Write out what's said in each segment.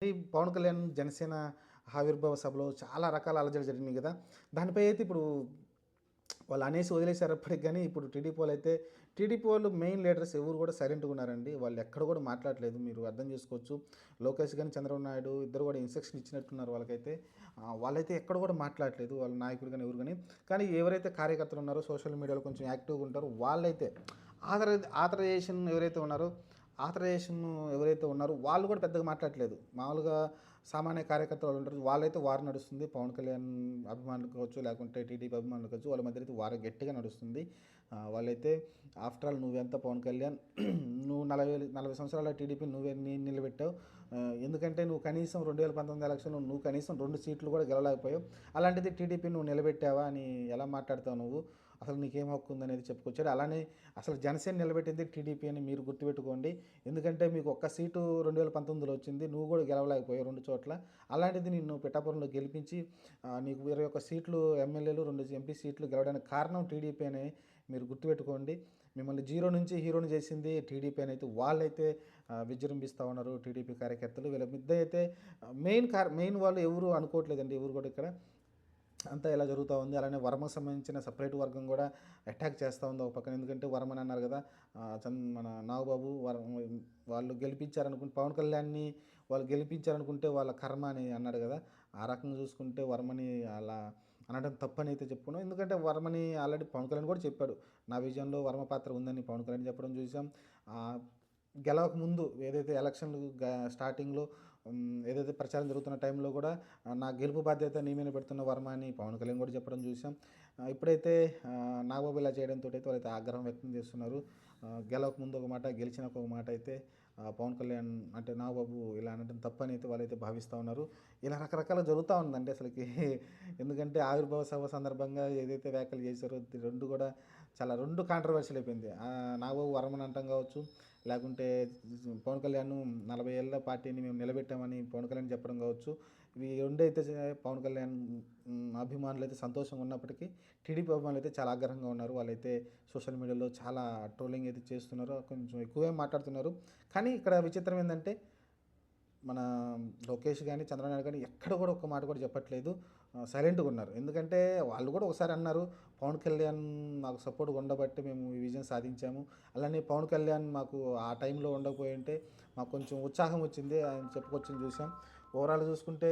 ఈ పవన్ కళ్యాణ్ జనసేన ఆవిర్భావ సభలో చాలా రకాల అలజడి జరిగినాయి కదా! దానిపై అయితే ఇప్పుడు వాళ్ళు అనేసి వదిలేసారు అప్పటికి గానీ, ఇప్పుడు టీడీపీ వాళ్ళు మెయిన్ లీడర్స్ ఎవరు కూడా సైలెంట్‌గా ఉన్నారండి. వాళ్ళు ఎక్కడ కూడా మాట్లాడట్లేదు. మీరు అర్థం చేసుకోవచ్చు. లోకేష్ గాని, చంద్రబాబు నాయుడు ఇద్దరు కూడా ఇన్‌స్ట్రక్షన్ ఇచ్చినట్టున్నారు వాళ్ళకైతే. వాళ్ళైతే ఎక్కడ కూడా మాట్లాడట్లేదు. వాళ్ళ నాయకుడు గాని, ఎవరు గాని. కానీ ఎవరైతే కార్యకర్తలు ఉన్నారో సోషల్ మీడియాలో కొంచెం యాక్టివ్‌గా ఉంటారో వాళ్ళైతే ఆథరైజేషన్ ఎవరైతే ఉన్నారో ఆథరైజేషన్ ఎవరైతే ఉన్నారో వాళ్ళు కూడా పెద్దగా మాట్లాడట్లేదు. మామూలుగా సామాన్య కార్యకర్తలు వాళ్ళు ఉంటారు. వాళ్ళైతే వార్ నడుస్తుంది. పవన్ కళ్యాణ్ అభిమానులు కావచ్చు, లేకుంటే టీడీపీ అభిమానులు కావచ్చు, వాళ్ళ మధ్య అయితే వార్ గట్టిగా నడుస్తుంది. వాళ్ళైతే ఆఫ్టర్ ఆల్ నువ్వెంత పవన్ కళ్యాణ్ నువ్వు 40 సంవత్సరాల టీడీపీ నువ్వే నిలబెట్టావు. ఎందుకంటే నువ్వు కనీసం 2019 ఎలక్షన్‌లో నువ్వు కనీసం 2 సీట్లు కూడా గెలవలేకపోయావు. అలాంటిది టీడీపీ నువ్వు నిలబెట్టావా అని ఎలా మాట్లాడతావు నువ్వు? అసలు నీకేం హక్కు ఉందనేది చెప్పుకొచ్చాడు. అలానే అసలు జనసేన నిలబెట్టింది టీడీపీ అని మీరు గుర్తుపెట్టుకోండి. ఎందుకంటే మీకు ఒక్క సీటు 2019లో వచ్చింది. నువ్వు కూడా గెలవలేకపోయావు 2 చోట్ల. అలాంటిది నిన్ను పిఠాపురంలో గెలిపించి నీకు 21 సీట్లు ఎమ్మెల్యేలు, 2 ఎంపీ సీట్లు గెలవడానికి కారణం టీడీపీ అని మీరు గుర్తుపెట్టుకోండి. మిమ్మల్ని జీరో నుంచి హీరోని చేసింది టీడీపీ అని అయితే వాళ్ళైతే విజృంభిస్తా ఉన్నారు టీడీపీ కార్యకర్తలు. వీళ్ళ మిద్ద అయితే మెయిన్ వాళ్ళు ఎవరు అనుకోవట్లేదండి. ఎవరు కూడా ఇక్కడ అంతా ఇలా జరుగుతూ ఉంది. అలానే వర్మకు సంబంధించిన సెపరేట్ వర్గం కూడా అటాక్ చేస్తూ ఉంది ఒక పక్కన. ఎందుకంటే వర్మని అన్నారు కదా, మన నాగబాబు వాళ్ళు గెలిపించారనుకుంటే పవన్ కళ్యాణ్ని వాళ్ళు గెలిపించారనుకుంటే వాళ్ళ కర్మ అని అన్నాడు కదా. ఆ రకంగా చూసుకుంటే వర్మని అలా అనడం తప్పని అయితే చెప్పుకున్నాం. ఎందుకంటే వర్మని ఆల్రెడీ పవన్ కళ్యాణ్ కూడా చెప్పాడు. నా విజన్లో వర్మ పాత్ర ఉందని పవన్ కళ్యాణ్ చెప్పడం చూసాం. గెలవక ముందు ఏదైతే ఎలక్షన్లు స్టార్టింగ్లో ఏదైతే ప్రచారం జరుగుతున్న టైంలో కూడా నా గెలుపు బాధ్యత నీ మీద పెడుతున్న వర్మ అని పవన్ కళ్యాణ్ కూడా చెప్పడం చూసాం. ఇప్పుడైతే నాగబాబు ఇలా చేయడంతో అయితే వాళ్ళైతే ఆగ్రహం వ్యక్తం చేస్తున్నారు. గెలవక ముందు ఒక మాట, గెలిచినాక ఒక మాట అయితే పవన్ కళ్యాణ్ అంటే నాగబాబు ఇలా అనడం తప్పని అయితే వాళ్ళైతే భావిస్తూ ఉన్నారు. ఇలా రకరకాలుగా జరుగుతూ ఉందండి అసలుకి. ఎందుకంటే ఆవిర్భావ సభ సందర్భంగా ఏదైతే వ్యాఖ్యలు చేశారో రెండు కూడా రెండు కాంట్రవర్షియల్ అయిపోయింది. నాగబాబు వర్మని అంటాం కావచ్చు, లేకుంటే పవన్ కళ్యాణ్ 40 ఏళ్ళ పార్టీని మేము నిలబెట్టామని పవన్ కళ్యాణ్ చెప్పడం కావచ్చు. ఇవి రెండైతే పవన్ కళ్యాణ్ అభిమానులు అయితే సంతోషంగా ఉన్నప్పటికీ టీడీపీ అభిమానులు అయితే చాలా ఆగ్రహంగా ఉన్నారు. వాళ్ళైతే సోషల్ మీడియాలో చాలా ట్రోలింగ్ అయితే చేస్తున్నారు. కొంచెం ఎక్కువే మాట్లాడుతున్నారు. కానీ ఇక్కడ విచిత్రం ఏంటంటే మన లోకేష్ కానీ, చంద్రబాబు నాయుడు కానీ ఎక్కడ కూడా ఒక్క మాట కూడా చెప్పట్లేదు. సైలెంట్గా ఉన్నారు. ఎందుకంటే వాళ్ళు కూడా ఒకసారి అన్నారు, పవన్ కళ్యాణ్ మాకు సపోర్ట్గా ఉండబట్టి మేము ఈ విజయం సాధించాము. అలానే పవన్ కళ్యాణ్ మాకు ఆ టైంలో ఉండకపోయి ఉంటే మాకు కొంచెం ఉత్సాహం వచ్చింది అని చెప్పుకొచ్చింది చూసాం. ఓవరాల్ చూసుకుంటే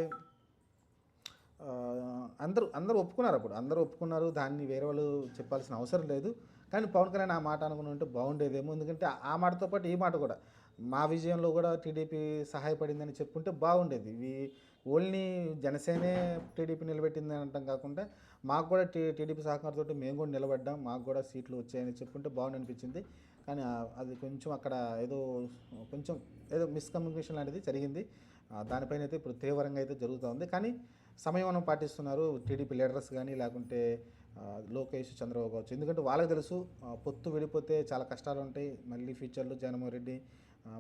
అందరూ ఒప్పుకున్నారు. అందరూ ఒప్పుకున్నారు. దాన్ని వేరే వాళ్ళు చెప్పాల్సిన అవసరం లేదు. కానీ పవన్ కళ్యాణ్ ఆ మాట అనుకుని ఉంటే బాగుండేదేమో. ఎందుకంటే ఆ మాటతో పాటు ఈ మాట కూడా మా విజయంలో కూడా టీడీపీ సహాయపడిందని చెప్పుకుంటే బాగుండేది. ఇవి ఓన్లీ జనసేనే టీడీపీ నిలబెట్టిందని అనటం కాకుండా మాకు కూడా టీడీపీ సహకారంతో మేము కూడా నిలబడ్డాం, మాకు కూడా సీట్లు వచ్చాయని చెప్పుకుంటే బాగుంది అనిపించింది. కానీ అది కొంచెం అక్కడ కొంచెం ఏదో మిస్కమ్యూనికేషన్ లాంటిది జరిగింది. దానిపైన అయితే ఇప్పుడు తీవ్రంగా అయితే జరుగుతూ ఉంది. కానీ సంయమనం పాటిస్తున్నారు టీడీపీ లీడర్స్ కానీ, లేకుంటే లోకేష్, చంద్రబాబు కావచ్చు. ఎందుకంటే వాళ్ళకి తెలుసు పొత్తు విడిపోతే చాలా కష్టాలు ఉంటాయి. మళ్ళీ ఫ్యూచర్లో జగన్మోహన్ రెడ్డి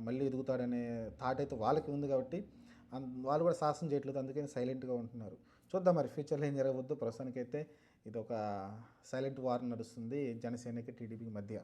మళ్ళీ ఎదుగుతాడనే థాట్ అయితే వాళ్ళకి ఉంది కాబట్టి వాళ్ళు కూడా సాహసం చేయట్లేదు. అందుకని సైలెంట్గా ఉంటున్నారు. చూద్దాం మరి ఫ్యూచర్లో ఏం జరగవద్దు. ప్రస్తుతానికైతే ఇది ఒక సైలెంట్ వార్ నడుస్తుంది జనసేనకి టీడీపీకి మధ్య.